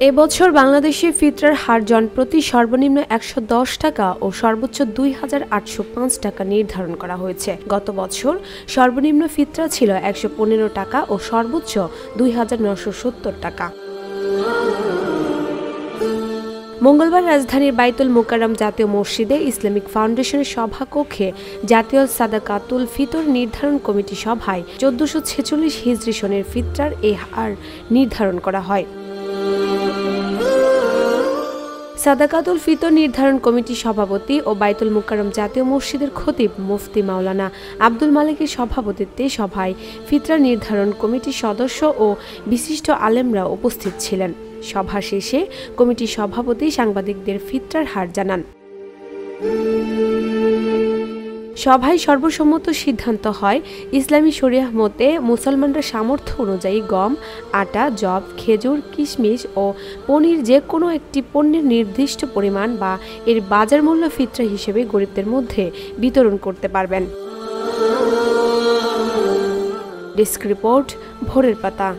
এবছর বাংলাদেশে ফিতরার হার জনপ্রতি সর্বনিম্ন ১১০ টাকা ও সর্বোচ্চ ২,৮০৫ টাকা নির্ধারণ করা হয়েছে। গত বছর সর্বনিম্ন ফিতরা ছিল ১১৫ টাকা ও সর্বোচ্চ ২,৯৭০ টাকা। মঙ্গলবার রাজধানীর বাইতুল মোকাররম জাতীয় মসজিদে ইসলামিক ফাউন্ডেশনের সভাকক্ষে জাতীয় সাদাকাতুল ফিতর নির্ধারণ কমিটি সভায় ১৪৪৬ হিজরি সনের ফিতরার এই হার নির্ধারণ করা হয়। সাদাকাতুল ফিতর নির্ধারণ কমিটির সভাপতি ও বাইতুল মোকাররম জাতীয় মসজিদের খতিব মুফতি মাওলানা আব্দুল মালেকের সভাপতিত্বে সভায় ফিতরা নির্ধারণ কমিটির সদস্য ও বিশিষ্ট আলেমরা উপস্থিত ছিলেন। সভা শেষে কমিটির সভাপতি সাংবাদিকদের ফিতরার হার জানান। সভায় সর্বসম্মত সিদ্ধান্ত হয়, ইসলামী শরিয়াহ মতে মুসলমানরা সামর্থ্য অনুযায়ী গম, আটা, যব, খেজুর, কিশমিশ ও পনির যে কোনো একটি পণ্যের নির্দিষ্ট পরিমাণ বা এর বাজার মূল্য ফিতরা হিসেবে গরিবদের মধ্যে বিতরণ করতে পারবেন। ডেস্ক রিপোর্ট, ভোরের পাতা।